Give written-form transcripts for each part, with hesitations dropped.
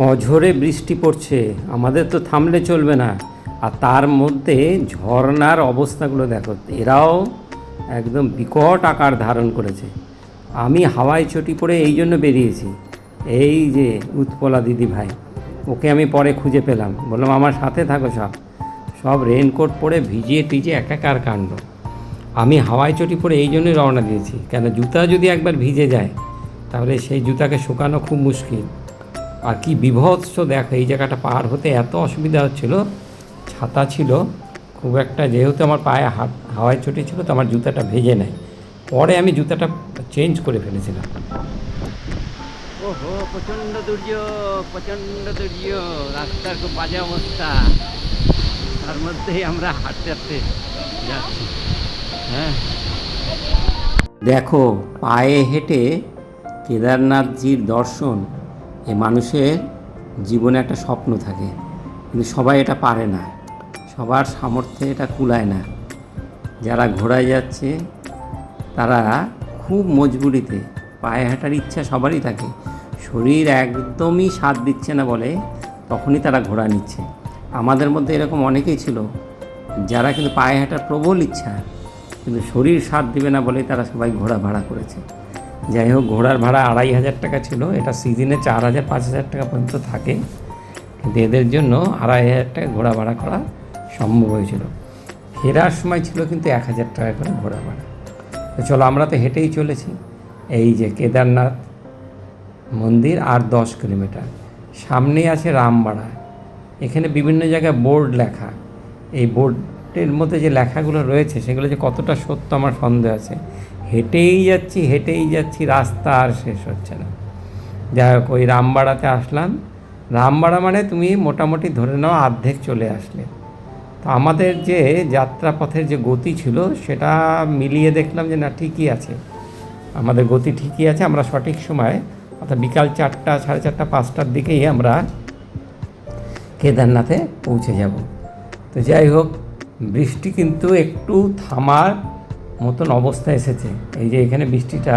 অঝোরে বৃষ্টি পড়ছে, আমাদের তো থামলে চলবে না। আর তার মধ্যে ঝর্ণার অবস্থাগুলো দেখো, এরাও একদম বিকট আকার ধারণ করেছে। আমি হাওয়ায় চটি পড়ে এই জন্য বেরিয়েছি। এই যে উৎপলা দিদি ভাই, ওকে আমি পরে খুঁজে পেলাম, বললাম আমার সাথে থাকো। সব রেনকোট পরে ভিজিয়ে টিজে একাকার কাণ্ড। আমি হাওয়ায় চটি পরে এই জন্যই রওনা দিয়েছি, কেন জুতা যদি একবার ভিজে যায় তাহলে সেই জুতাকে শুকানো খুব মুশকিল। আর কি বিভৎস দেখো, এই জায়গাটা পার হতে এত অসুবিধা হচ্ছিল। ছাতা ছিল খুব একটা, যেহেতু আমার পায়ে হাওয়ায় চটি ছিল তো আমার জুতাটা ভেজে নেয়, পরে আমি জুতাটা চেঞ্জ করে ফেলেছিলাম। ওহো, প্রচণ্ড দুর্যোগ, প্রচণ্ড দুর্যোগ, রাস্তার খুব বাজে অবস্থা। তার মধ্যেই আমরা হাঁটতে হাঁটতে যাচ্ছি। হ্যাঁ, দেখো পায়ে হেঁটে কেদারনাথজির দর্শন, এ মানুষের জীবনে একটা স্বপ্ন থাকে, কিন্তু সবাই এটা পারে না, সবার সামর্থ্যে এটা কুলায় না। যারা ঘোড়ায় যাচ্ছে তারা খুব মজবুরিতে, পায়ে হাঁটার ইচ্ছা সবারই থাকে, শরীর একদমই সাথ দিচ্ছে না বলে তখনই তারা ঘোড়া নিচ্ছে। আমাদের মধ্যে এরকম অনেকেই ছিল যারা কিন্তু পায়ে হাঁটার প্রবল ইচ্ছা, কিন্তু শরীর সাথ দিবে না বলেই তারা সবাই ঘোড়া ভাড়া করেছে। যাই হোক, ঘোড়ার ভাড়া 2500 টাকা ছিল, এটা সিজনে 4000-5000 টাকা পর্যন্ত থাকে, কিন্তু এদের জন্য 2500 টাকা ঘোড়া ভাড়া করা সম্ভব হয়েছিল। ফেরার সময় ছিল কিন্তু 1000 টাকা করে ঘোড়া ভাড়া। তো চলো, আমরা তো হেঁটেই চলেছি। এই যে কেদারনাথ মন্দির আর 10 কিলোমিটার সামনেই আছে রামবাড়া। এখানে বিভিন্ন জায়গায় বোর্ড লেখা, এই বোর্ডের মধ্যে যে লেখাগুলো রয়েছে সেগুলো যে কতটা সত্য আমার সন্দেহ আছে। হেঁটেই যাচ্ছি, রাস্তা আর শেষ হচ্ছে না। যাই হোক, ওই রামবাড়াতে আসলাম। রামবাড়া মানে তুমি মোটামুটি ধরে নাও অর্ধেক চলে আসলে। তো আমাদের যে যাত্রাপথের যে গতি ছিল সেটা মিলিয়ে দেখলাম যে না, ঠিকই আছে, আমাদের গতি ঠিকই আছে। আমরা সঠিক সময়, অর্থাৎ বিকাল 4টা, 4:30, 5টার দিকেই আমরা কেদারনাথে পৌঁছে যাব। তো যাই হোক, বৃষ্টি কিন্তু একটু থামার মতন অবস্থা এসেছে। এই যে এখানে বৃষ্টিটা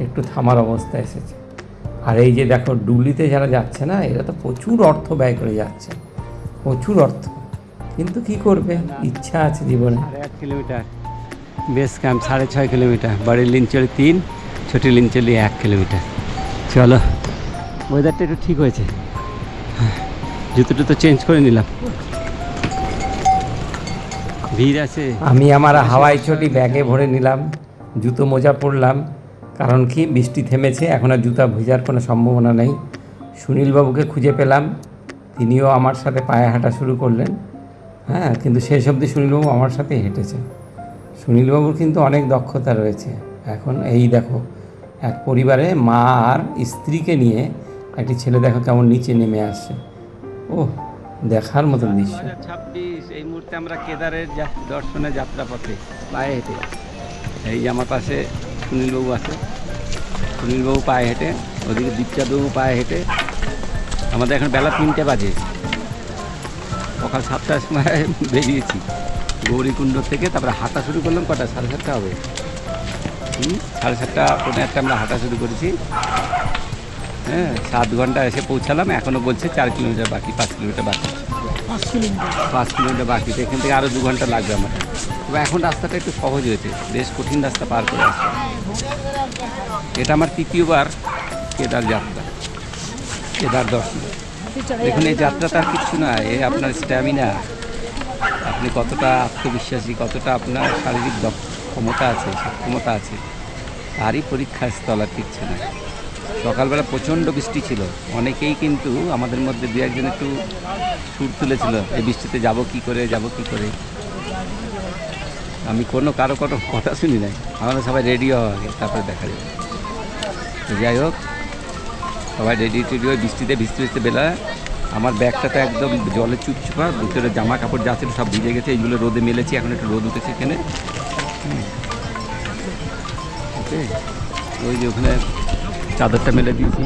একটু থামার অবস্থা এসেছে। আর এই যে দেখো, ডুলিতে যারা যাচ্ছে না, এরা তো প্রচুর অর্থ ব্যয় করে যাচ্ছে, প্রচুর অর্থ, কিন্তু কি করবে, ইচ্ছা আছে জীবনে। 1.5 কিলোমিটার বেস ক্যাম্প, 6.5 কিলোমিটার, বড় লিঞ্চলি 3, ছোট লিঞ্চলি 1 কিলোমিটার। চলো, ওয়েদারটা একটু ঠিক হয়েছে, জুতো তো চেঞ্জ করে নিলাম, ভিড় আছে। আমি আমার হাওয়াই চটি ব্যাগে ভরে নিলাম, জুতো মোজা পরলাম, কারণ কি বৃষ্টি থেমেছে, এখন আর জুতা ভেজার কোনো সম্ভাবনা নেই। সুনীলবাবুকে খুঁজে পেলাম, তিনিও আমার সাথে পায়ে হাঁটা শুরু করলেন। হ্যাঁ, কিন্তু শেষ অবধি সুনীলবাবু আমার সাথে হেঁটেছে। সুনীলবাবুর কিন্তু অনেক দক্ষতা রয়েছে। এখন এই দেখো, এক পরিবারে মা আর স্ত্রীকে নিয়ে একটি ছেলে দেখো কেমন নিচে নেমে আসছে। ওহ, দেখার মতন দৃশ্য। 2026, এই মুহূর্তে আমরা কেদারের দর্শনে যাত্রাপথে পায়ে হেঁটে। এই যে আমার পাশে সুনীলবাবু আছে, সুনীলবাবু পায়ে হেঁটে, ওদিকে দীপচাঁদবাবু পায়ে হেঁটে। আমাদের এখন বেলা 3টে বাজে, সকাল 7টার সময় বেরিয়েছি গৌরীকুণ্ড থেকে। তারপরে হাঁটা শুরু করলাম কটা, 7:30 হবে, 7:30, 7:45 আমরা হাঁটা শুরু করেছি। হ্যাঁ, 7 ঘন্টা এসে পৌঁছালাম। এখনও বলছে 4 কিলোমিটার বাকি, 5 কিলোমিটার বাকি, 5 কিলোমিটার বাকি। এখান থেকে আরও 2 ঘন্টা লাগবে আমার। তবে এখন রাস্তাটা একটু সহজ হয়েছে, বেশ কঠিন রাস্তা পার করে আসছে। এটা আমার 3য়বার কেদার যাত্রা, কেদার দর্শন। দেখুন, এই যাত্রাটা আর কিচ্ছু না, এ আপনার স্ট্যামিনা, আপনি কতটা আত্মবিশ্বাসী, কতটা আপনার শারীরিক ক্ষমতা আছে, সক্ষমতা আছে, তারই পরীক্ষার স্থল, আর কিচ্ছু না। সকালবেলা প্রচণ্ড বৃষ্টি ছিল, অনেকেই কিন্তু আমাদের মধ্যে 2-1জন একটু সুর তুলেছিল, এই বৃষ্টিতে যাব কি করে। আমি কারো কথা শুনি নাই, আমাদের সবাই রেডি হওয়া আগে, তারপরে দেখা যাবে। তো যাই হোক, সবাই রেডি হয়ে বৃষ্টিতে ভিজতে বেলা। আমার ব্যাগটা তো একদম জলে চুপচুপা, ভিতরে জামা কাপড় যা ছিল সব ভিজে গেছে। এইগুলো রোদে মেলেছি, এখন একটু রোদ উঠেছে এখানে। ওকে, ওই যে ওখানে চাদরটা মেলে দিয়েছি,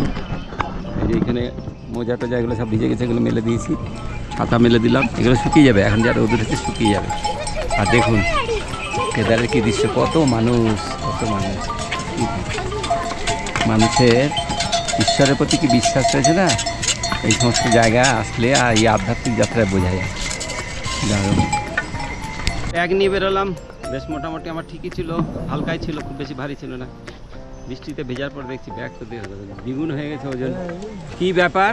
এই যে এখানে মোজা টোজা এগুলো সব ভিজে গেছে, এগুলো মেলে দিয়েছি। ছাতা মেলে দিলাম, এগুলো শুকিয়ে যাবে, এখন যা রোদ উঠেছে শুকিয়ে যাবে। আর দেখুন কেদারের কি দৃশ্য, কত মানুষ, কত মানুষ। মানুষের ঈশ্বরের প্রতি কি বিশ্বাস রয়েছে না, এই সমস্ত জায়গায় আসলে আর এই আধ্যাত্মিক যাত্রায় বোঝা যায়। দারুণ। ব্যাগ নিয়ে বেরোলাম, বেশ মোটামুটি আমার ঠিকই ছিল, হালকাই ছিল, খুব বেশি ভারী ছিল না। বৃষ্টিতে ভেজার পর দেখছি ব্যাগ তো দ্বিগুণ হয়ে গেছে ওজন। কি ব্যাপার,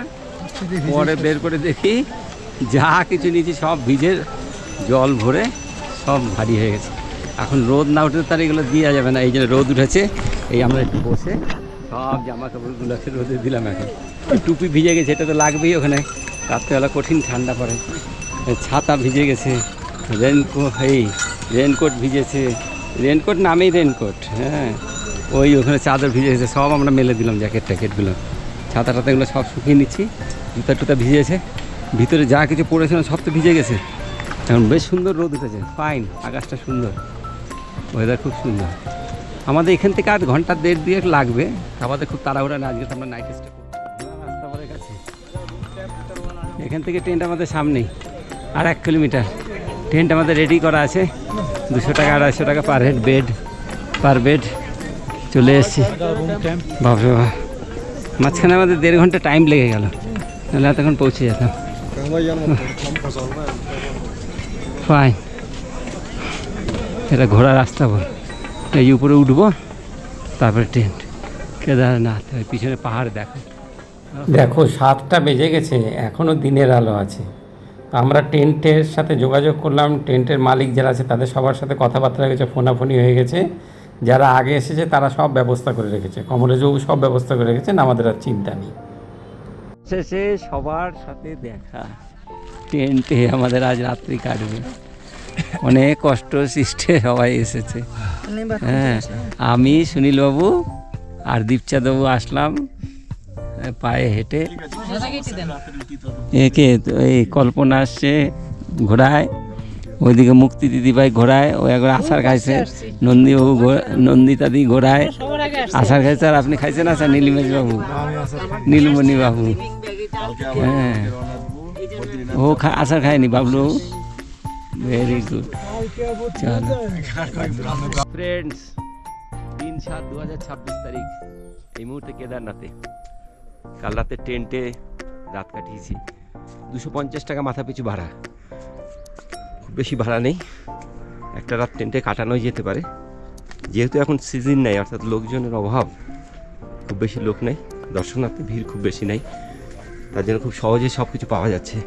পরে বের করে দেখি যা কিছু নিয়েছি সব ভিজে জল ভরে সব ভারী হয়ে গেছে। এখন রোদ না উঠে তার এগুলো দেওয়া যাবে না, এই জন্য রোদ উঠেছে। এই আমরা একটু বসে সব জামা কাপড়গুলোকে রোদে দিলাম। এখন টুপি ভিজে গেছে, এটা তো লাগবেই, ওখানে রাত্রেবেলা কঠিন ঠান্ডা পড়ে। ছাতা ভিজে গেছে, রেনকোট ভিজেছে, রেনকোট নামেই রেনকোট, হ্যাঁ। ওখানে চাদর ভিজে গেছে, সব আমরা মেলে দিলাম, জ্যাকেট ট্যাকেটগুলো, ছাতা টাতাগুলো সব শুকিয়ে নিচ্ছি। জুতা টুতা ভিজেছে, ভিতরে যা কিছু পড়েছিল সব তো ভিজে গেছে। এখন বেশ সুন্দর রোদ উঠেছে, ফাইন, আকাশটা সুন্দর, ওয়েদার খুব সুন্দর। আমাদের এখান থেকে আর ঘন্টা 1.5 লাগবে, আমাদের খুব তাড়াহুড়া না, আজকে তো আমরা নাইট স্টে করবো। রাস্তা পরে গেছে, এখান থেকে টেন্ট আমাদের সামনেই, আর 1 কিলোমিটার। টেন্ট আমাদের রেডি করা আছে, 200 টাকা 250 টাকা পার বেড। চলে এসেছি, বাপরে বাবা, মাঝখানে আমাদের 1.5 ঘন্টা টাইম লেগে গেল, নাহলে এতক্ষণ পৌঁছে যেতাম। ফাইন, এটা ঘোড়া রাস্তা বল, এই উপরে উঠবো, তারপরে টেন্ট। কেদারনাথ, ওই পিছনে পাহাড় দেখো। দেখো 7টা বেজে গেছে, এখনও দিনের আলো আছে। আমরা টেন্টের সাথে যোগাযোগ করলাম, টেন্টের মালিক যারা আছে তাদের সবার সাথে কথাবার্তা হয়ে গেছে, ফোনাফোনি হয়ে গেছে। যারা আগে এসেছে তারা সব ব্যবস্থা করে রেখেছে, কমলেশবাবু সব ব্যবস্থা করে রেখেছেন, আমাদের আর চিন্তা নেই। শেষে সবার সাথে দেখা, টেন্টে আমাদের আজ রাত্রি কাটবে। অনেক কষ্ট সৃষ্টে সবাই এসেছে, হ্যাঁ। আমি, সুনীলবাবু আর দীপচাঁদবাবু আসলাম পায়ে হেঁটে। একে এই কল্পনা আসছে ঘোড়ায়, ওইদিকে মুক্তি দিদিভাই ঘোড়ায়, ও একবার আচার খাইছে, নন্দীবাবু নন্দিতাদি ঘোড়ায় আচার খাইছে। আর আপনি খাইছেন আচার? নীলিমেশ বাবু, নীলমণি বাবু, হ্যাঁ, ও আচার খায়নি বাবলু। Very good. চলো ফ্রেন্ডস, 3/7/2026 তারিখ, এই মুহূর্তে কেদারনাথে। কাল রাতে টেন্টে রাত কাটিয়েছি, 250 টাকা মাথা পিছু ভাড়া, খুব বেশি ভাড়া নেই, একটা রাত টেন্টে কাটানোই যেতে পারে। যেহেতু এখন সিজন নেই, অর্থাৎ লোকজনের অভাব, খুব বেশি লোক নেই, দর্শনার্থী ভিড় খুব বেশি নেই, তার জন্য খুব সহজে সব কিছু পাওয়া যাচ্ছে।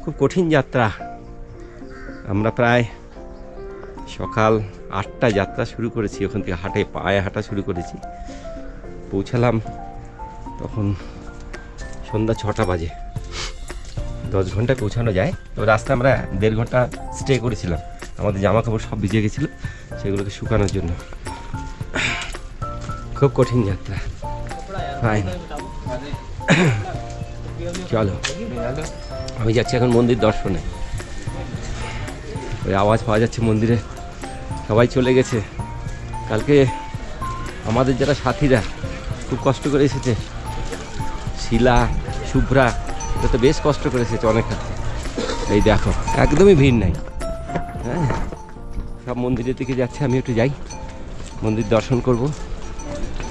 খুব কঠিন যাত্রা, আমরা প্রায় সকাল 8টায় যাত্রা শুরু করেছি, ওখান থেকে পায়ে হাঁটা শুরু করেছি। পৌঁছালাম তখন সন্ধ্যা 6টা বাজে। 10 ঘন্টায় পৌঁছানো যায়, তো রাস্তায় আমরা 1.5 ঘন্টা স্টে করেছিলাম। আমাদের জামা কাপড় সব ভিজে গেছিলো, সেগুলোকে শুকানোর জন্য। খুব কঠিন যাত্রা, ফাইন। চলো, আমি যাচ্ছি এখন মন্দির দর্শনে। ওই আওয়াজ পাওয়া যাচ্ছে মন্দিরে, সবাই চলে গেছে। কালকে আমাদের যারা সাথীরা খুব কষ্ট করে এসেছে, শিলা, শুভ্রা, এটা তো বেশ কষ্ট করে এসেছে অনেক হাতে। এই দেখো একদমই ভিড় নাই, হ্যাঁ, সব মন্দিরের দিকে যাচ্ছে। আমি একটু যাই, মন্দির দর্শন করব।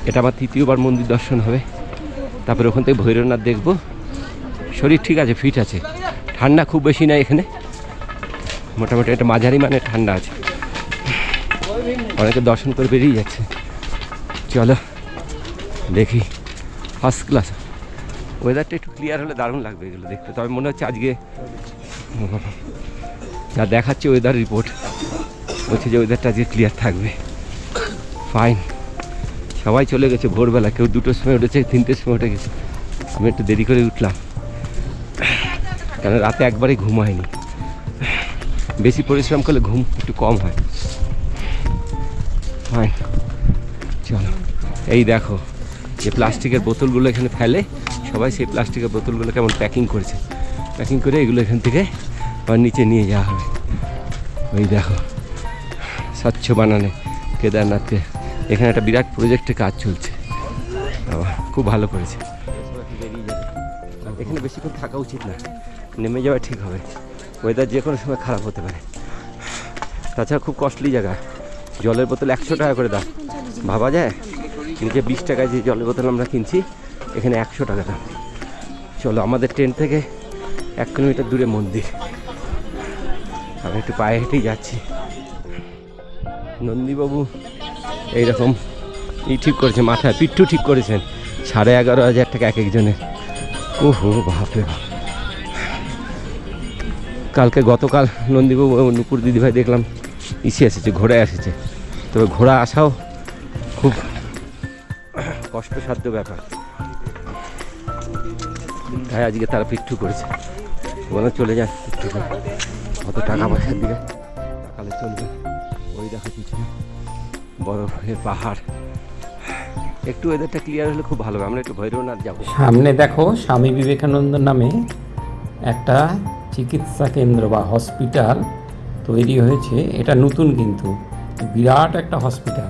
এটা আমার 3য় মন্দির দর্শন হবে। তারপরে ওখান থেকে ভৈরবনাথ দেখব। শরীর ঠিক আছে, ফিট আছে, ঠান্ডা খুব বেশি নাই এখানে, মোটামুটি একটা মাঝারি মানে ঠান্ডা আছে। অনেকে দর্শন করে বেরিয়ে যাচ্ছে। চলো দেখি, ফার্স্ট ক্লাস। ওয়েদারটা একটু ক্লিয়ার হলে দারুণ লাগবে এগুলো দেখতে। তবে মনে হচ্ছে আজকে যা দেখাচ্ছে ওয়েদার রিপোর্ট, বলছে যে ওয়েদারটা আজকে ক্লিয়ার থাকবে। ফাইন, সবাই চলে গেছে ভোরবেলা, কেউ 2টোর সময় উঠেছে, 3টের সময় উঠে গেছে। আমি একটু দেরি করে উঠলাম, কারণ রাতে একবারেই ঘুম হয়নি। বেশি পরিশ্রম করলে ঘুম একটু কম হয়। ফাইন, চলো। এই দেখো, যে প্লাস্টিকের বোতলগুলো এখানে ফেলে, সবাই সেই প্লাস্টিকের বোতলগুলো কেমন প্যাকিং করেছে। প্যাকিং করে এগুলো এখান থেকে আবার নিচে নিয়ে যাওয়া হবে। ওই দেখো, স্বচ্ছ বানানে কেদারনাথকে। এখানে একটা বিরাট প্রজেক্টে কাজ চলছে, বাবা খুব ভালো করেছে। এখানে বেশিক্ষণ থাকা উচিত না, নেমে যাওয়া ঠিক হবে। ওয়েদার যে কোনো সময় খারাপ হতে পারে। তাছাড়া খুব কস্টলি জায়গা, জলের বোতল 100 টাকা করে দাম, ভাবা যায়? নিচে 20 টাকায় যে জলের বোতল আমরা কিনছি, এখানে 100 টাকা দাম। চলো, আমাদের ট্রেন থেকে 1 কিলোমিটার দূরে মন্দির, আমি একটু পায়ে হেঁটেই যাচ্ছি। নন্দীবাবু এইরকম ঠিক করেছে, মাথায় পিঠু ঠিক করেছেন, 11,500 টাকা এক একজনের। ওহো বাপরে বাপ। গতকাল নন্দীবাবু নুপুর দিদিভাই দেখলাম এসেছে, ঘোড়ায় এসেছে। তবে ঘোড়া আসাও খুব কষ্টসাধ্য ব্যাপার, তাই আজকে তারা পিঠু করেছে। বলে চলে যায় পিঠু করে, কত টাকা পয়সার দিকে সকালে চলবে। ওই দেখো পিছনে বরফের পাহাড়। একটু ওয়েদারটা ক্লিয়ার হলে খুব ভালো হবে, আমরা একটু ভৈরবনাথ যাবো। সামনে দেখো স্বামী বিবেকানন্দ নামে একটা চিকিৎসা কেন্দ্র বা হসপিটাল তৈরি হয়েছে। এটা নতুন, কিন্তু বিরাট একটা হসপিটাল।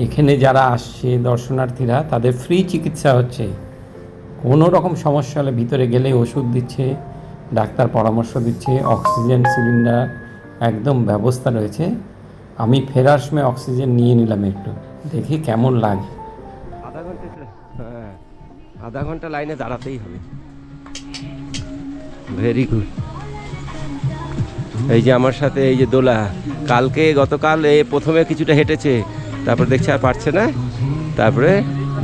এখানে যারা আসছে দর্শনার্থীরা, তাদের ফ্রি চিকিৎসা হচ্ছে। কোনো রকম সমস্যা হলে ভিতরে গেলে ওষুধ দিচ্ছে, ডাক্তার পরামর্শ দিচ্ছে, অক্সিজেন সিলিন্ডার একদম ব্যবস্থা রয়েছে। আমি ফেরার সময় অক্সিজেন নিয়ে নিলাম একটু, দেখি কেমন লাগে। আধা ঘন্টা লাইনে দাঁড়াতেই হবে। Very good. এই যে আমার সাথে এই যে দোলা, গতকাল প্রথমে কিছুটা হেঁটেছে, তারপর দেখছে আর পারছে না, তারপরে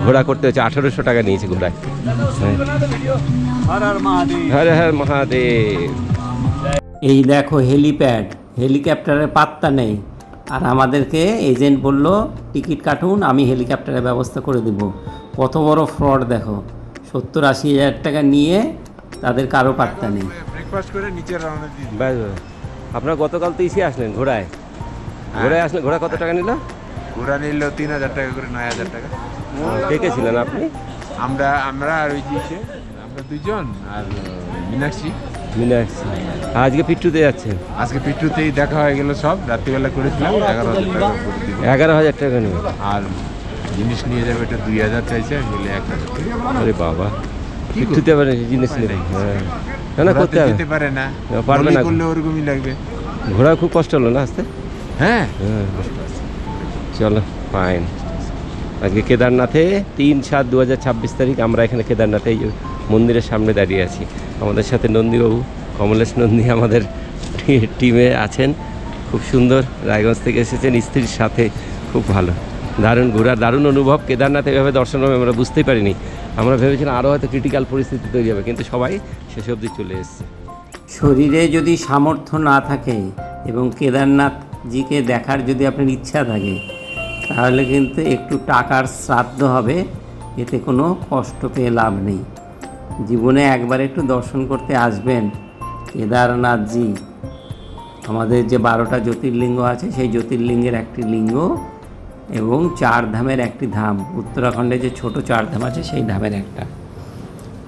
ঘোড়া করতে হচ্ছে। 1800 টাকা নিয়েছে ঘোড়ায়। হর হর মহাদেব। এই দেখো হেলিপ্যাড, হেলিকপ্টারের পাত্তা নেই। আর আমাদেরকে এজেন্ট বলল টিকিট কাটুন, আমি হেলিকপ্টারের ব্যবস্থা করে দেব। কত বড় ফ্রড দেখো, 70-80 হাজার টাকা নিয়ে তাদের কারো পাত্তা নেই। ব্রেকফাস্ট করে নিচে রওনা দিয়ে দিই। ব্যাস ব্যাস। আপনারা গতকাল তো এসে আসলেন ঘোড়ায়, আসলেন। ঘোড়া কত টাকা নিল? ঘোড়া নিল 3000 টাকা করে, 9000 টাকা। কে কে ছিলেন আপনি? আমরা আর ওই যে আমরা দুজন আর মীনাক্ষী। আজকে পিট্টুতে যাচ্ছেন? আজকে পিট্টুতেই দেখা হয়ে গেল সব, রাত্রিবেলা করেছিলাম। 11,000 টাকা করে দিব। 11,000 টাকা নেবে। আর জিনিস নিয়ে যাবে, এটা 2000 চাইছে, মিলে 1000 টাকা। আরে বাবা, পিট্টুতে আবার জিনিস নেবে? হ্যাঁ, না করতে হবে, যেতে পারে না, পারবে না, করলে ওরকমই লাগবে। ঘোড়া খুব কষ্ট হলো না আসতে? হ্যাঁ, চলো ফাইন। আজকে কেদারনাথে 3/7/2026 তারিখ আমরা এখানে কেদারনাথে এই মন্দিরের সামনে দাঁড়িয়ে আছি। আমাদের সাথে নন্দীবাবু, কমলেশ নন্দী আমাদের টিমে আছেন। খুব সুন্দর, রায়গঞ্জ থেকে এসেছেন স্ত্রীর সাথে, খুব ভালো, দারুণ ঘোরার দারুণ অনুভব। কেদারনাথ এভাবে দর্শন হবে আমরা বুঝতেই পারিনি। আমরা ভেবেছিলাম আরও হয়তো ক্রিটিক্যাল পরিস্থিতি তৈরি হবে, কিন্তু সবাই শেষ অবধি চলে এসছে। শরীরে যদি সামর্থ্য না থাকে এবং কেদারনাথজিকে দেখার যদি আপনার ইচ্ছা থাকে, তাহলে কিন্তু একটু টাকার শ্রাদ্ধ হবে, এতে কোনো কষ্ট পেয়ে লাভ নেই। জীবনে একবার একটু দর্শন করতে আসবেন কেদারনাথজি। আমাদের যে 12টা জ্যোতির্লিঙ্গ আছে, সেই জ্যোতির্লিঙ্গের একটি লিঙ্গ এবং 4 ধামের একটি ধাম। উত্তরাখণ্ডে যে ছোট 4 ধাম আছে, সেই ধামের একটা।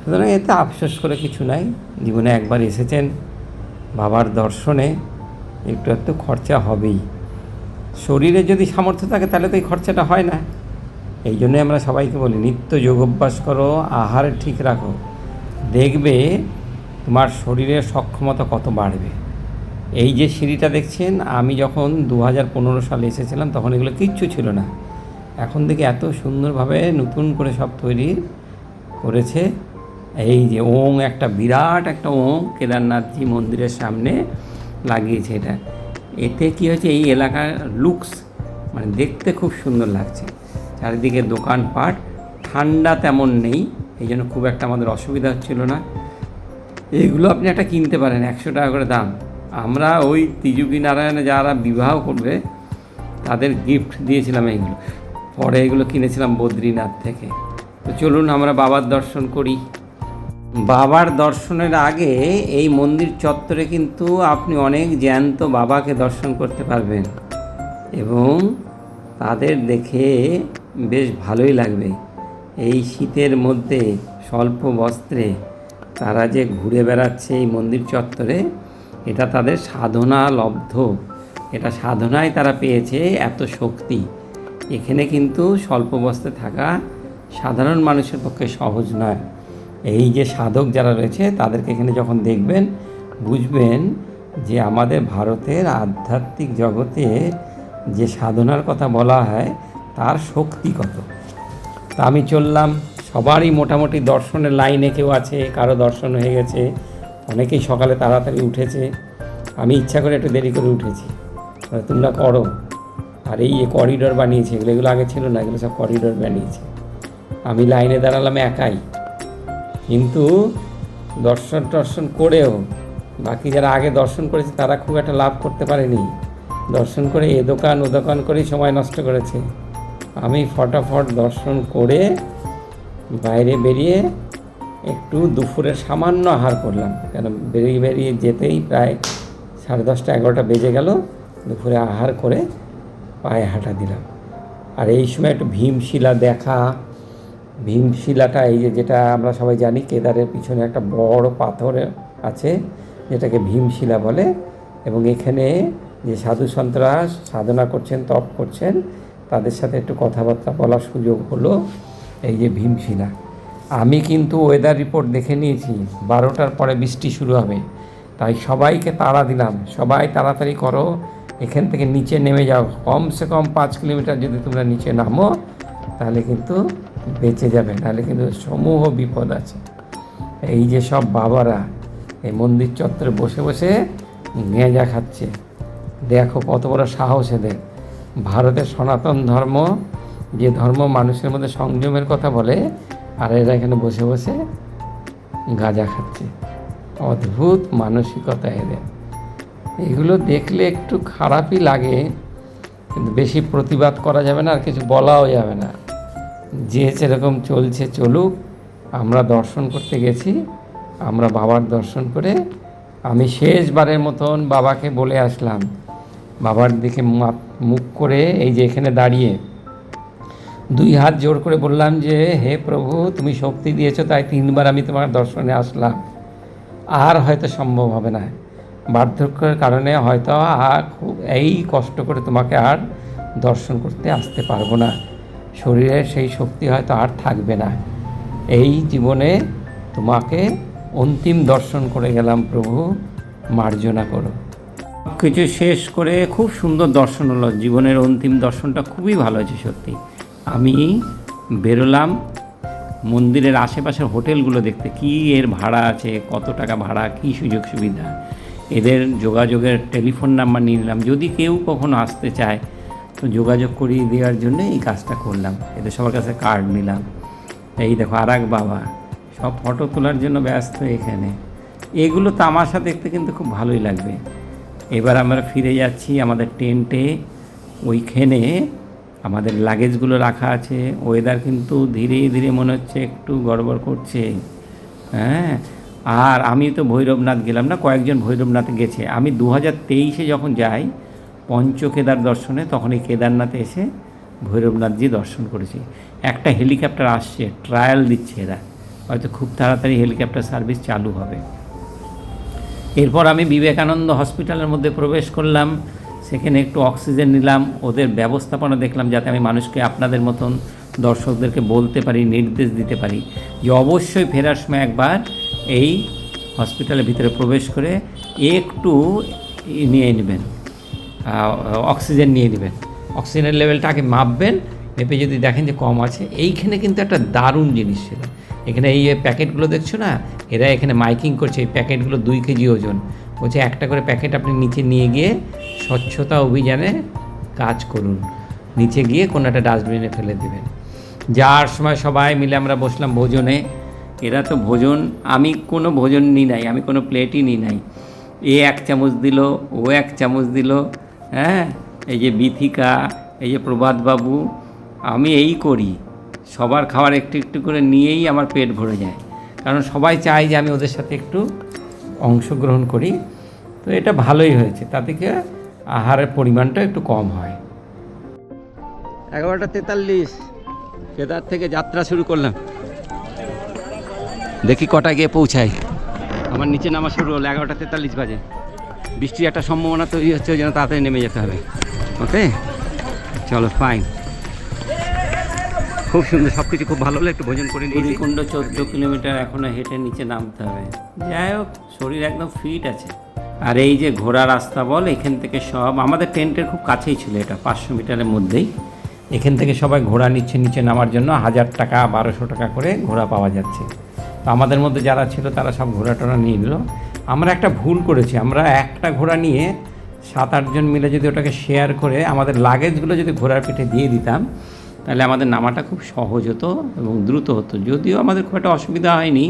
সুতরাং এতে আফসোস করে কিছু নাই। জীবনে একবার এসেছেন বাবার দর্শনে, একটু খরচা হবেই। শরীরে যদি সামর্থ্য থাকে তাহলে তো এই খরচাটা হয় না। এই জন্যই আমরা সবাইকে বলি নিত্য যোগ অভ্যাস করো, আহার ঠিক রাখো, দেখবে তোমার শরীরের সক্ষমতা কত বাড়বে। এই যে সিঁড়িটা দেখছেন, আমি যখন 2015 সালে এসেছিলাম তখন এগুলো কিচ্ছু ছিল না। এখন দেখি এত সুন্দরভাবে নতুন করে সব তৈরি করেছে। এই যে একটা বিরাট একটা কেদারনাথজি মন্দিরের সামনে লাগিয়েছে। এতে কী হয়েছে, এই এলাকার লুকস মানে দেখতে খুব সুন্দর লাগছে। চারিদিকে দোকানপাট, ঠান্ডা তেমন নেই, এই জন্য খুব একটা আমাদের অসুবিধা হচ্ছিল না। এগুলো আপনি একটা কিনতে পারেন, 100 টাকা করে দাম। আমরা ওই তিজুকি নারায়ণে যারা বিবাহ করবে তাদের গিফট দিয়েছিলাম এইগুলো, পরে এগুলো কিনেছিলাম বদ্রীনাথ থেকে। তো চলুন আমরা বাবার দর্শন করি। বাবার দর্শনের আগে এই মন্দির চত্বরে কিন্তু আপনি অনেক জ্যান্ত বাবাকে দর্শন করতে পারবেন এবং তাদের দেখে বেশ ভালোই লাগবে। এই শীতের মধ্যে স্বল্প বস্ত্রে তারা যে ঘুরে বেড়াচ্ছে এই মন্দির চত্বরে, এটা তাদের সাধনা লব্ধ, এটা সাধনায় তারা পেয়েছে এত শক্তি। এখানে কিন্তু স্বল্প বস্ত্রে থাকা সাধারণ মানুষের পক্ষে সহজ নয়। এই যে সাধক যারা রয়েছে তাদেরকে এখানে যখন দেখবেন, বুঝবেন যে আমাদের ভারতের আধ্যাত্মিক জগতে যে সাধনার কথা বলা হয় তার শক্তি কত। তা আমি চললাম, সবারই মোটামুটি দর্শনের লাইনে কেউ আছে, কারো দর্শন হয়ে গেছে, অনেকেই সকালে তাড়াতাড়ি উঠেছে। আমি ইচ্ছা করে একটু দেরি করে উঠেছি, তোমরা করো। আর এই করিডোর বানিয়েছে, এগুলো আগে ছিল না, এগুলো সব করিডোর বানিয়েছে। আমি লাইনে দাঁড়ালাম একাই, কিন্তু দর্শন করেও বাকি যারা আগে দর্শন করেছে তারা খুব একটা লাভ করতে পারেনি। দর্শন করে এ দোকান ও দোকান করেই সময় নষ্ট করেছে। আমি ফটাফট দর্শন করে বাইরে বেরিয়ে একটু দুপুরের সামান্য আহার করলাম, কেন বেরিয়ে যেতেই প্রায় 10:30 11টা বেজে গেল। দুপুরে আহার করে পায়ে হাঁটা দিলাম। আর এই সময় একটু ভীমশিলা দেখা। ভীমশিলাটা এই যেটা আমরা সবাই জানি, কেদারের পিছনে একটা বড় পাথর আছে যেটাকে ভীমশিলা বলে, এবং এখানে যে সাধু সন্তরা সাধনা করছেন, তপ করছেন, তাদের সাথে একটু কথাবার্তা বলার সুযোগ হলো এই যে ভীমশিলা। আমি কিন্তু ওয়েদার রিপোর্ট দেখে নিয়েছি 12টার পরে বৃষ্টি শুরু হবে, তাই সবাইকে তাড়া দিলাম, সবাই তাড়াতাড়ি করো, এখান থেকে নিচে নেমে যাও। কমসে কম 5 কিলোমিটার যদি তোমরা নিচে নামো তাহলে কিন্তু বেঁচে যাবে, নাহলে কিন্তু সমূহ বিপদ আছে। এই যে সব বাবারা এই মন্দির চত্বরে বসে বসে গেঁজা খাচ্ছে, দেখো কত বড় সাহস এদের। ভারতের সনাতন ধর্ম, যে ধর্ম মানুষের মধ্যে সংযমের কথা বলে, আর এরা এখানে বসে বসে গাঁজা খাচ্ছে। অদ্ভুত মানসিকতা এদের। এগুলো দেখলে একটু খারাপই লাগে, কিন্তু বেশি প্রতিবাদ করা যাবে না, আর কিছু বলাও যাবে না। যে যেরকম চলছে চলুক। আমরা দর্শন করতে গেছি, আমরা বাবার দর্শন করে আমি শেষবারের মতন বাবাকে বলে আসলাম। বাবার দিকে মুখ করে এই যে এখানে দাঁড়িয়ে 2 হাত জোর করে বললাম যে, হে প্রভু, তুমি শক্তি দিয়েছো তাই 3বার আমি তোমার দর্শনে আসলাম। আর হয়তো সম্ভব হবে না, বার্ধক্যের কারণে হয়তো আর খুব এই কষ্ট করে তোমাকে আর দর্শন করতে আসতে পারবো না, শরীরের সেই শক্তি হয়তো আর থাকবে না। এই জীবনে তোমাকে অন্তিম দর্শন করে গেলাম, প্রভু মার্জনা করো। কিছু শেষ করে খুব সুন্দর দর্শন হলো, জীবনের অন্তিম দর্শনটা খুবই ভালো হয়েছে সত্যি। আমি বেরোলাম মন্দিরের আশেপাশের হোটেলগুলো দেখতে, কি এর ভাড়া আছে, কত টাকা ভাড়া, কী সুযোগ সুবিধা, এদের যোগাযোগের টেলিফোন নাম্বার নিয়ে নিলাম, যদি কেউ কখনো আসতে চায় তো যোগাযোগ করিয়ে দেওয়ার জন্য এই কাজটা করলাম। এদের সবার কাছে কার্ড নিলাম। এই দেখো আর এক বাবা সব ফটো তোলার জন্য ব্যস্ত এখানে। এগুলো তামাশা দেখতে কিন্তু খুব ভালোই লাগবে। এবার আমরা ফিরে যাচ্ছি আমাদের টেন্টে। ওইখানে আমাদের লাগেজগুলো রাখা আছে। ওয়েদার কিন্তু ধীরে ধীরে মনে হচ্ছে একটু গড়বড় করছে, হ্যাঁ। আর আমি তো ভৈরবনাথ গেলাম না, কয়েকজন ভৈরবনাথে গেছে। আমি 2023-এ যখন যাই পঞ্চকেদার দর্শনে, তখন এই কেদারনাথে এসে ভৈরবনাথজি দর্শন করেছি। একটা হেলিকপ্টার আসছে, ট্রায়াল দিচ্ছে এরা, হয়তো খুব তাড়াতাড়ি হেলিকপ্টার সার্ভিস চালু হবে। এরপর আমি বিবেকানন্দ হসপিটালের মধ্যে প্রবেশ করলাম, সেখানে একটু অক্সিজেন নিলাম। ওদের ব্যবস্থাপনা দেখলাম, যাতে আমি মানুষকে আপনাদের মতন দর্শকদেরকে বলতে পারি, নির্দেশ দিতে পারি যে অবশ্যই ফেরার সময় একবার এই হসপিটালের ভিতরে প্রবেশ করে একটু নিয়ে নেবেন, অক্সিজেন নিয়ে নেবেন। অক্সিজেনের লেভেলটা আগে মাপবেন, মেপে যদি দেখেন যে কম আছে। এইখানে কিন্তু একটা দারুণ জিনিস ছিল। এখানে এই প্যাকেটগুলো দেখছো না, এরা এখানে মাইকিং করছে, এই প্যাকেটগুলো 2 কেজি ওজন। বলছে একটা করে প্যাকেট আপনি নিচে নিয়ে গিয়ে স্বচ্ছতা অভিযানে কাজ করুন, নিচে গিয়ে কোনো একটা ডাস্টবিনে ফেলে দেবেন। যাওয়ার সময় সবাই মিলে আমরা বসলাম ভোজনে। এরা তো ভোজন, আমি কোনো ভোজন নিই নাই, আমি কোনো প্লেটই নিই নাই। এ 1 চামচ দিল, ও 1 চামচ দিল, হ্যাঁ। এই যে বিথিকা, এই যে প্রভাতবাবু, আমি এই করি, সবার খাবার একটু একটু করে নিয়েই আমার পেট ভরে যায়, কারণ সবাই চায় যে আমি ওদের সাথে একটু অংশগ্রহণ করি। তো এটা ভালোই হয়েছে, তাতে কি আহারের পরিমাণটা একটু কম হয়। 11:43 কেদার থেকে যাত্রা শুরু করলাম, দেখি কটায় গিয়ে পৌঁছাই। আমার নিচে নামা শুরু হলো 11:43 বাজে। বৃষ্টির একটা সম্ভাবনা তৈরি হচ্ছে, ওই জন্য তাড়াতাড়ি নেমে যেতে হবে। ওকে, চলো, ফাইন। খুব সুন্দর, সব কিছু খুব ভালো হলো। একটু ভোজন করে নিয়েছি। কুণ্ড 14 কিলোমিটার এখনও হেঁটে নিচে নামতে হবে। যাই হোক, শরীর একদম ফিট আছে। আর এই যে ঘোড়া রাস্তা বল, এখান থেকে সব আমাদের টেন্টের খুব কাছেই ছিল, এটা 500 মিটারের মধ্যেই। এখান থেকে সবাই ঘোড়া নিচে নামার জন্য 1000 টাকা 1200 টাকা করে ঘোড়া পাওয়া যাচ্ছে। তো আমাদের মধ্যে যারা ছিল তারা সব ঘোড়া টোড়া নিয়ে নিল। আমরা একটা ভুল করেছি, আমরা একটা ঘোড়া নিয়ে 7-8 জন মিলে যদি ওটাকে শেয়ার করে আমাদের লাগেজগুলো যদি ঘোড়ার পিঠে দিয়ে দিতাম, তাহলে আমাদের নামাটা খুব সহজ হতো এবং দ্রুত হতো, যদিও আমাদের খুব একটা অসুবিধা হয়নি।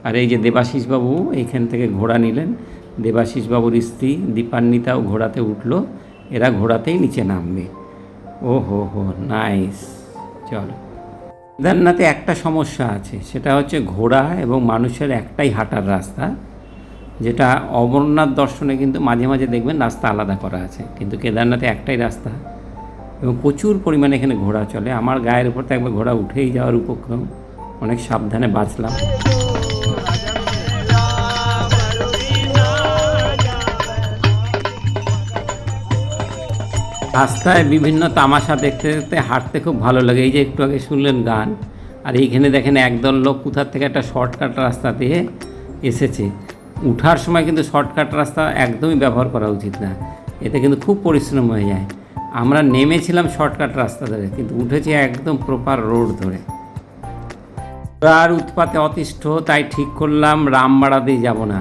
আর এই যে দেবাশিসবাবু এইখান থেকে ঘোড়া নিলেন, দেবাশিসবাবুর স্ত্রী দীপান্বিতাও ঘোড়াতে উঠলো, এরা ঘোড়াতেই নিচে নামবে। ও হো নাইস। চলো, কেদারনাথে একটা সমস্যা আছে, সেটা হচ্ছে ঘোড়া এবং মানুষের একটাই হাঁটার রাস্তা, যেটা অমরনাথ দর্শনে কিন্তু মাঝে মাঝে দেখবেন রাস্তা আলাদা করা আছে, কিন্তু কেদারনাথে একটাই রাস্তা এবং প্রচুর পরিমাণে এখানে ঘোড়া চলে। আমার গায়ের উপর তো একবার ঘোড়া উঠেই যাওয়ার উপক্রম, অনেক সাবধানে বাঁচলাম। রাস্তায় বিভিন্ন তামাশা দেখতে দেখতে হাঁটতে খুব ভালো লাগে। এই যে একটু আগে শুনলেন গান, আর এইখানে দেখেন একদল লোক কোথার থেকে একটা শর্টকাট রাস্তা দিয়ে এসেছে। উঠার সময় কিন্তু শর্টকাট রাস্তা একদমই ব্যবহার করা উচিত না, এতে কিন্তু খুব পরিশ্রম হয়ে যায়। আমরা নেমেছিলাম শর্টকাট রাস্তা ধরে, কিন্তু উঠেছি একদম প্রপার রোড ধরে। আর উৎপাতে অতিষ্ঠ, তাই ঠিক করলাম রামবাড়া দিয়ে যাব না।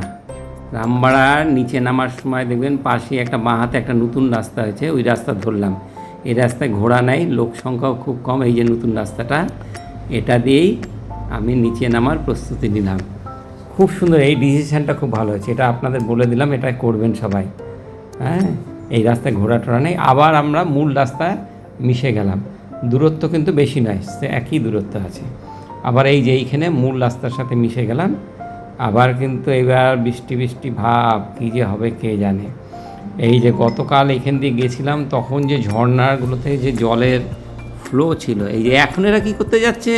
রামবাড়ার নিচে নামার সময় দেখবেন পাশে একটা বাঁ হাতে একটা নতুন রাস্তা হয়েছে, ওই রাস্তা ধরলাম। এই রাস্তায় ঘোড়া নাই, লোক সংখ্যাও খুব কম, এই যে নতুন রাস্তাটা, এটা দিয়েই আমি নিচে নামার প্রস্তুতি নিলাম। খুব সুন্দর, এই ডিসিশানটা খুব ভালো হয়েছে, এটা আপনাদের বলে দিলাম, এটা করবেন সবাই। হ্যাঁ, এই রাস্তায় ঘোড়া টোড়া নেই। আবার আমরা মূল রাস্তায় মিশে গেলাম, দূরত্ব কিন্তু বেশি নয়, সে একই দূরত্ব আছে। আবার এই যে এইখানে মূল রাস্তার সাথে মিশে গেলাম। আবার কিন্তু এবার বৃষ্টি ভাব, কী যে হবে কে জানে। এই যে গতকাল এখান দিয়ে গেছিলাম, তখন যে ঝর্ণাগুলোতে যে জলের ফ্লো ছিল, এই যে এখন এরা কী করতে যাচ্ছে,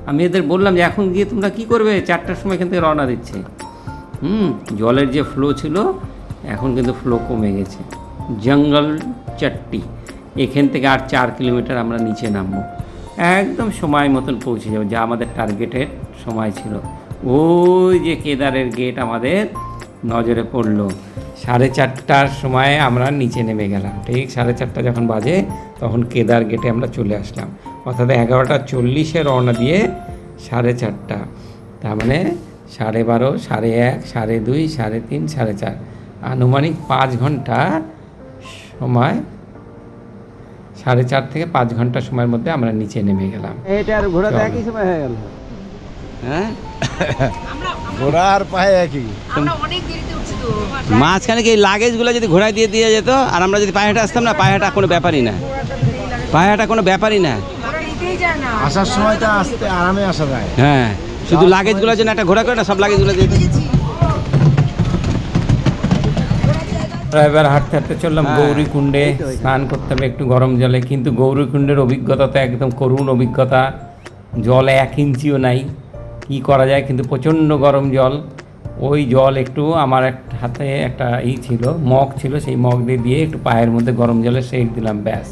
আমি এদের বললাম যে এখন গিয়ে তোমরা কী করবে, 4টার সময় এখান থেকে রওনা দিচ্ছে। জলের যে ফ্লো ছিল এখন কিন্তু ফ্লো কমে গেছে। জঙ্গল চট্টি, এখান থেকে আর 4 কিলোমিটার আমরা নিচে নামবো, একদম সময় মতন পৌঁছে যাবো, যা আমাদের টার্গেটের সময় ছিল। ওই যে কেদারের গেট আমাদের নজরে পড়লো, 4:30টার সময় আমরা নিচে নেমে গেলাম। ঠিক 4:30 যখন বাজে তখন কেদার গেটে আমরা চলে আসলাম, অর্থাৎ 11:40 রওনা দিয়ে 4:30, তার মানে 12:30, 1:30, 2:30, 3:30, 4:30, আনুমানিক 5 ঘন্টা সময়, 4:30 থেকে 5 ঘন্টা সময়ের মধ্যে আমরা নিচে নেমে গেলাম। এটা আর ঘোড়াতে একই সময় হয়ে গেল। হ্যাঁ, ঘোড়া আর পায়ে একই। মাঝখানে কি লাগেজগুলো যদি ঘোড়ায় দিয়ে দিয়ে যেত, আর আমরা যদি পায়ে হেঁটে আসতাম না, পায়ে হাঁটা কোনো ব্যাপারই না, পায়ে হাঁটা কোনো ব্যাপারই না। আসার সময়টা আসতে আরামে আসা যায়। হ্যাঁ, শুধু লাগেজগুলোর জন্য একটা ঘোড়া করে না, সব লাগেজগুলো দিয়ে আমরা এবার হাঁটতে হাঁটতে চললাম গৌরীকুণ্ডে, স্নান করতে হবে একটু গরম জলে। কিন্তু গৌরীকুণ্ডের অভিজ্ঞতা তো একদম করুণ অভিজ্ঞতা, জল 1 ইঞ্চিও নাই, কি করা যায়। কিন্তু প্রচণ্ড গরম জল, ওই জল একটু আমার হাতে একটা ছিল, মগ ছিল, সেই মগ দিয়ে একটু পায়ের মধ্যে গরম জলে সেঁক দিলাম, ব্যাস।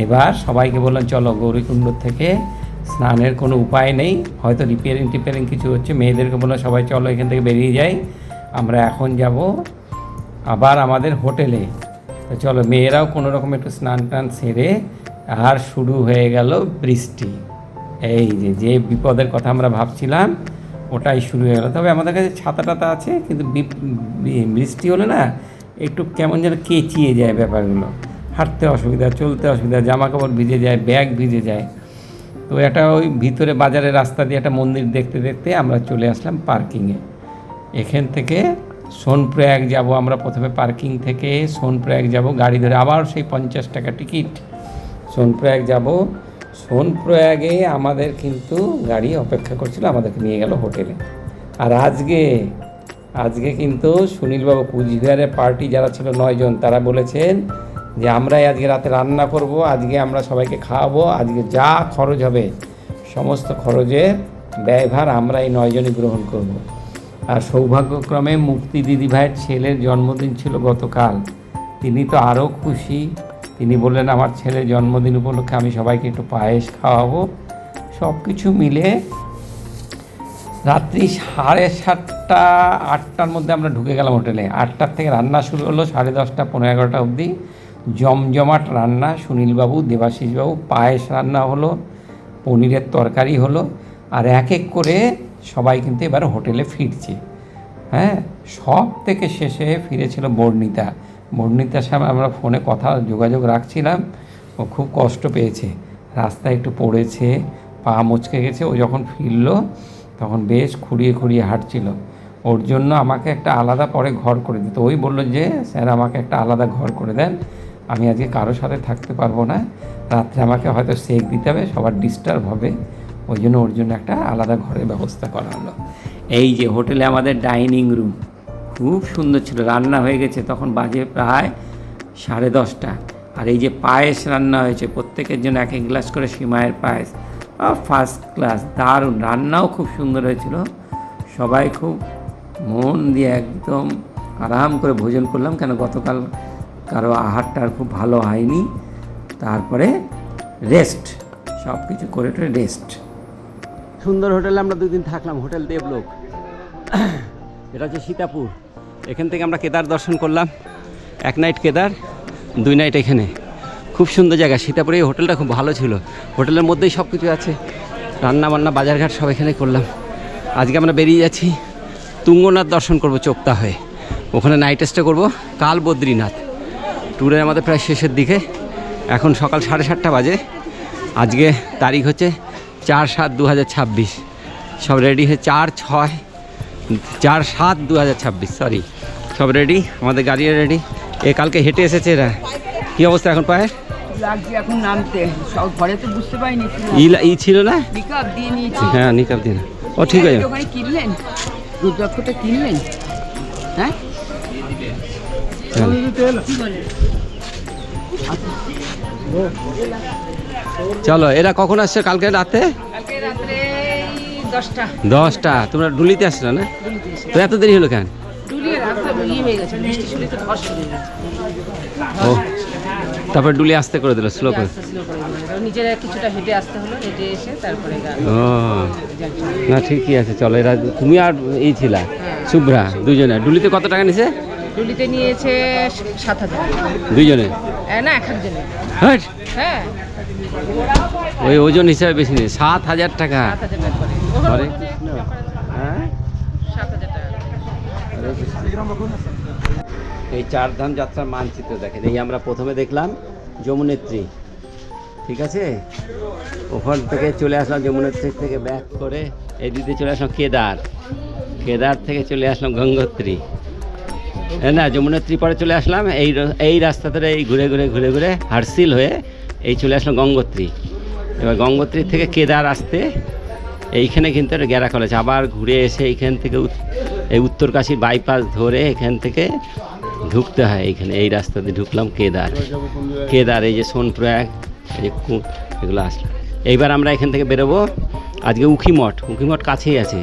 এবার সবাইকে বললাম চলো, গৌরীকুণ্ড থেকে স্নানের কোনো উপায় নেই, হয়তো রিপেয়ারিং কিছু হচ্ছে। মেয়েদেরকে বললাম সবাই চলো এখান থেকে বেরিয়ে যাই, আমরা এখন যাব আবার আমাদের হোটেলে। তো চলো, মেয়েরাও কোনো রকম একটু স্নান টান সেরে, আর শুরু হয়ে গেল বৃষ্টি। এই যে বিপদের কথা আমরা ভাবছিলাম ওটাই শুরু হয়ে গেল। তবে আমাদের কাছে ছাতা টাতা আছে, কিন্তু বৃষ্টি হলে না একটু কেমন যেন কেচিয়ে যায় ব্যাপারগুলো, হাঁটতে অসুবিধা, চলতে অসুবিধা, জামা কাপড় ভিজে যায়, ব্যাগ ভিজে যায়। তো এটা ওই ভিতরে বাজারের রাস্তা দিয়ে একটা মন্দির দেখতে দেখতে আমরা চলে আসলাম পার্কিংয়ে। এখান থেকে সোনপ্রয়াগ যাব আমরা, প্রথমে পার্কিং থেকে সোনপ্রয়াগ যাব গাড়ি ধরে, আবার সেই 50 টাকা টিকিট। সোনপ্রয়াগ যাব, সোনপ্রয়াগে আমাদের কিন্তু গাড়ি অপেক্ষা করছিল, আমাদেরকে নিয়ে গেল হোটেলে। আর আজকে কিন্তু সুনীলবাবু কুচবিহারের পার্টি যারা ছিল 9 জন, তারা বলেছেন যে আমরাই আজকে রাতে রান্না করব, আজকে আমরা সবাইকে খাওয়াবো, আজকে যা খরচ হবে সমস্ত খরচের ব্যয়ভার আমরা এই 9 জনই গ্রহণ করব। আর সৌভাগ্যক্রমে মুক্তি দিদিভাইয়ের ছেলের জন্মদিন ছিল গতকাল, তিনি তো আরও খুশি। তিনি বললেন আমার ছেলের জন্মদিন উপলক্ষে আমি সবাইকে একটু পায়েস খাওয়াবো। সব কিছু মিলে রাত্রি 7:30 8টার মধ্যে আমরা ঢুকে গেলাম হোটেলে। 8টার থেকে রান্না শুরু হলো 10:30 15 11টা অবধি। জমজমাট রান্না, সুনীলবাবু দেবাশিসবাবু, পায়েস রান্না হলো, পনিরের তরকারি হলো, আর এক এক করে সবাই কিন্তু এবার হোটেলে ফিরছে। হ্যাঁ, সব থেকে শেষে ফিরেছিল বর্ণিতার সাথে আমরা ফোনে যোগাযোগ রাখছিলাম। ও খুব কষ্ট পেয়েছে, রাস্তায় একটু পড়েছে, পা মচকে গেছে। ও যখন ফিরলো তখন বেশ খুঁড়িয়ে খুঁড়িয়ে হাঁটছিল। ওর জন্য আমাকে একটা আলাদা পরে ঘর করে দিত। ওই বললো যে স্যার আমাকে একটা আলাদা ঘর করে দেন, আমি আজকে কারোর সাথে থাকতে পারবো না, রাত্রে আমাকে হয়তো সেক দিতে হবে, সবার ডিস্টার্ব হবে, ওই জন্য ওর জন্য একটা আলাদা ঘরের ব্যবস্থা করা হলো। এই যে হোটেলে আমাদের ডাইনিং রুম খুব সুন্দর ছিল, রান্না হয়ে গেছে তখন বাজে প্রায় 10:30। আর এই যে পায়েস রান্না হয়েছে, প্রত্যেকের জন্য এক এক গ্লাস করে সিমাইয়ের পায়েস, ফার্স্ট ক্লাস, দারুণ। রান্নাও খুব সুন্দর হয়েছিল, সবাই খুব মন দিয়ে একদম আরাম করে ভোজন করলাম, কেন গতকাল কারো আহারটা আর খুব ভালো হয়নি। তারপরে রেস্ট, সব কিছু করে রেস্ট। সুন্দর হোটেলে আমরা 2 দিন থাকলাম, হোটেল দেবলোক। এটা হচ্ছে সীতাপুর। এখান থেকে আমরা কেদার দর্শন করলাম, 1 নাইট কেদার, 2 নাইট এখানে। খুব সুন্দর জায়গা সীতাপুরে। এই হোটেলটা খুব ভালো ছিল, হোটেলের মধ্যেই সব কিছু আছে, রান্না বান্না বাজারঘাট সব এখানে করলাম। আজকে আমরা বেরিয়ে যাচ্ছি তুঙ্গনাথ দর্শন করব চোপতা হয়ে, ওখানে নাইট স্টে করবো। কাল বদ্রীনাথ। ট্যুরের আমাদের প্রায় শেষের দিকে, এখন সকাল 7:30 বাজে। আজকে তারিখ হচ্ছে 4/7/2026। সব রেডি হয়ে 4/7/2026, সরি, সব রেডি, আমাদের গাড়িও রেডি। কালকে হেঁটে এসেছে এরা। কী অবস্থা এখন পায়ে? লাগছে এখন নামতে, সব ঘরে তো বুঝতে পারিনি। ই ছিল না, নিকাপ দিয়ে নিয়েছি। হ্যাঁ নিকাপ দিয়ে না। ও ঠিক আছে। ওখানে কিনলেন, রুদ্রাক্ষটা কিনলেন? হ্যাঁ, চলো। এরা কখন আসছে? কালকে রাতে কালকে রাত্রে 10টা। 10টা। তোমরা ডুলিতে আসছো না? তো এত দেরি হলো কেন? ডুলিয়ে রাস্তা হয়ে গেছে, বৃষ্টি শুরু তো ধস শুরু হয়ে গেছে। ও, তারপর ডুলি আসতে করে দিল, স্লো করে। নিজেরা কিছুটা হেঁটে আসতে হলো, হেঁটে এসে তারপরে ও না, ঠিকই আছে, চলো। এরা তুমি আর এই ছিলা শুভ্রা, দুজনে। ডুলিতে কত টাকা নিছে? ডুলিতে নিয়েছে 7,000। দুইজনে না, এক একজনে। হ্যাঁ, হ্যাঁ, ওই ওজন হিসাবে বেশি নেই। 7,000 টাকা। 7,000 টাকা করে। হরে কৃষ্ণ। হ্যাঁ, 7,000 টাকা। এই 4 ধাম যাত্রার মানচিত্র দেখেন। এই আমরা প্রথমে দেখলাম যমুনেত্রী, ঠিক আছে? ওখান থেকে চলে আসলাম যমুনেত্রী থেকে ব্যাক করে এই দিকে চলে আসলাম কেদার থেকে চলে আসলাম গঙ্গোত্রী, না যমুনেত্রী পরে চলে আসলাম এই রাস্তা ধরে, এই ঘুরে ঘুরে হারসিল হয়ে এই চলে আসলাম গঙ্গোত্রী। এবার গঙ্গোত্রী থেকে কেদার আসতে এইখানে কিন্তু একটা গ্যারা কলেজ, আবার ঘুরে এসে এইখান থেকে এই উত্তরকাশী বাইপাস ধরে এখান থেকে ঢুকতে হয়। এইখানে এই রাস্তাতে ঢুকলাম কেদার, এই যে সোনপ্রয়াগ, এই যে এগুলো আসলাম। এইবার আমরা এখান থেকে বেরোবো আজকে উখিমঠ কাছেই আছে।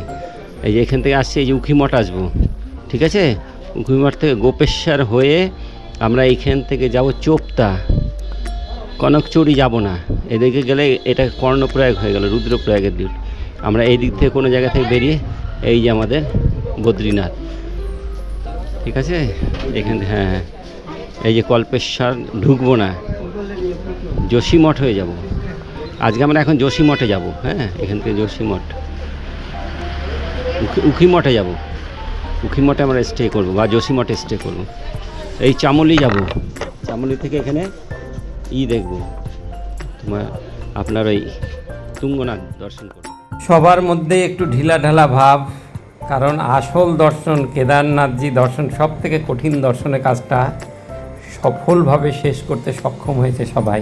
এই যে এখান থেকে আসছি, এই যে উখিমঠ আসবো, ঠিক আছে? উখিমঠ থেকে গোপেশ্বর হয়ে আমরা এইখান থেকে যাব চোপতা, কনকচুরি যাব না, এদিকে গেলে এটা কর্ণপ্রয়াগ হয়ে গেল, রুদ্রপ্রয়াগের দিক। আমরা এই দিক থেকে কোনো জায়গা থেকে বেরিয়ে এই যে আমাদের বদ্রীনাথ, ঠিক আছে? এখান থেকে হ্যাঁ, এই যে কল্পেশ্বর ঢুকবো না, যোশীমঠ হয়ে যাব। আজকে আমরা এখন যোশীমঠে যাব। হ্যাঁ, এখান থেকে যোশীমঠ, উখিমঠে যাব। উখিমঠে আমরা স্টে করব বা যোশীমঠে স্টে করব। এই চামলি যাব, চামলি থেকে এখানে দেখব আপনার ওই তুঙ্গনাথ দর্শন করব। সবার মধ্যে একটু ঢিলাঢালা ভাব, কারণ আসল দর্শন কেদারনাথজি দর্শন সব থেকে কঠিন দর্শনের কাজটা সফলভাবে শেষ করতে সক্ষম হয়েছে সবাই।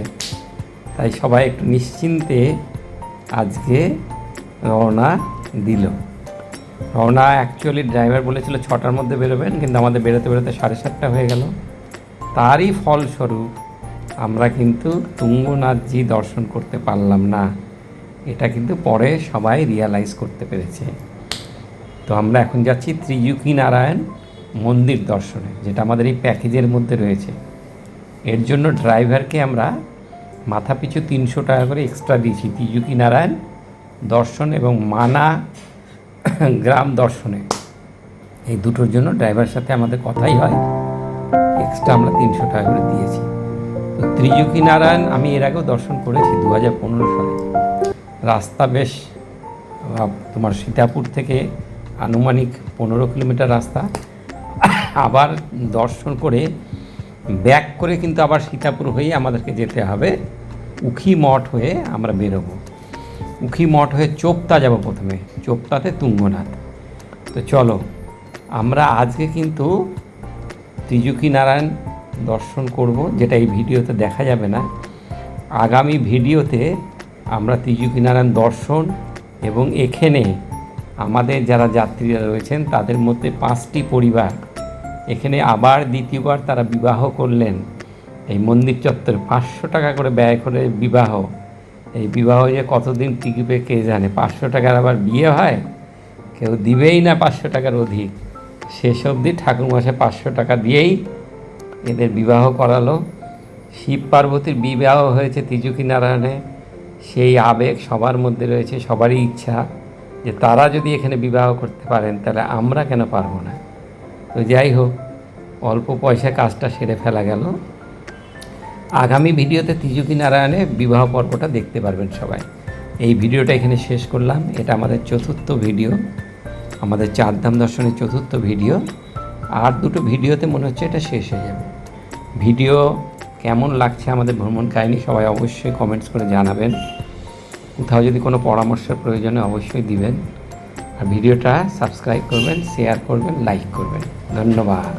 তাই সবাই একটু নিশ্চিন্তে আজকে রওনা দিল। রওনা অ্যাকচুয়ালি ড্রাইভার বলেছিল 6টার মধ্যে বেরোবেন, কিন্তু আমাদের বেরোতে 7:30 হয়ে গেল। তারই ফলস্বরূপ আমরা কিন্তু তুঙ্গনাথজি দর্শন করতে পারলাম না। এটা কিন্তু পরে সবাই রিয়ালাইজ করতে পেরেছে। তো আমরা এখন যাচ্ছি ত্রিযুকি নারায়ণ মন্দির দর্শনে, যেটা আমাদের এই প্যাকেজের মধ্যে রয়েছে। এর জন্য ড্রাইভারকে আমরা মাথাপিছু 300 টাকা করে এক্সট্রা দিয়েছি। ত্রিযুকি নারায়ণ দর্শন এবং মানা গ্রাম দর্শনে, এই দুটোর জন্য ড্রাইভারের সাথে আমাদের কথাই হয়, এক্সট্রা আমরা 300 টাকা করে দিয়েছি। তো ত্রিযুকি নারায়ণ আমি এর আগেও দর্শন করেছি 2015 সালে। রাস্তা বেশ তোমার সীতাপুর থেকে আনুমানিক 15 কিলোমিটার রাস্তা, আবার দর্শন করে ব্যাক করে কিন্তু আবার সীতাপুর হয়ে আমাদেরকে যেতে হবে উখি মঠ হয়ে আমরা বেরোবো। উখি মঠ হয়ে চোপতা যাব প্রথমে, চোপতাতে তুঙ্গনাথ। তো চলো আমরা আজকে কিন্তু ত্রিযুকি নারায়ণ দর্শন করব, যেটা এই ভিডিওতে দেখা যাবে না। আগামী ভিডিওতে আমরা ত্রিযুকি নারায়ণ দর্শন এবং এখানে আমাদের যারা যাত্রীরা রয়েছেন তাদের মধ্যে 5টি পরিবার এখানে আবার দ্বিতীয়বার তারা বিবাহ করলেন এই মন্দির চত্বরে। 500 টাকা করে ব্যয় করে বিবাহ, এই বিবাহ যে কতদিন টিকবে কে জানে। 500 টাকার আবার বিয়ে হয়, কেউ দিবেই না 500 টাকার অধিক। শেষ অবধি ঠাকুরমশাই 500 টাকা দিয়েই এদের বিবাহ করালো। শিব পার্বতীর বিবাহ হয়েছে ত্রিযুকি নারায়ণে, সেই আবেগ সবার মধ্যে রয়েছে, সবারই ইচ্ছা যে তারা যদি এখানে বিবাহ করতে পারেন তাহলে আমরা কেন পারবো না। তো যাই হোক, অল্প পয়সায় কাজটা সেরে ফেলা গেল। আগামী ভিডিওতে ত্রিযুকি নারায়ণে বিবাহ পর্বটা দেখতে পারবেন সবাই। এই ভিডিওটা এখানে শেষ করলাম। এটা আমাদের 4র্থ ভিডিও, আমাদের 4 ধাম দর্শনের 4র্থ ভিডিও। আর 2টো ভিডিওতে মনে হচ্ছে এটা শেষ হয়ে যাবে। ভিডিও কেমন লাগছে আমাদের ভ্রমণ কাহিনী সবাই অবশ্যই কমেন্টস করে জানাবেন। কোথাও যদি কোনো পরামর্শের প্রয়োজনে অবশ্যই দিবেন। আর ভিডিওটা সাবস্ক্রাইব করবেন, শেয়ার করবেন, লাইক করবেন। ধন্যবাদ।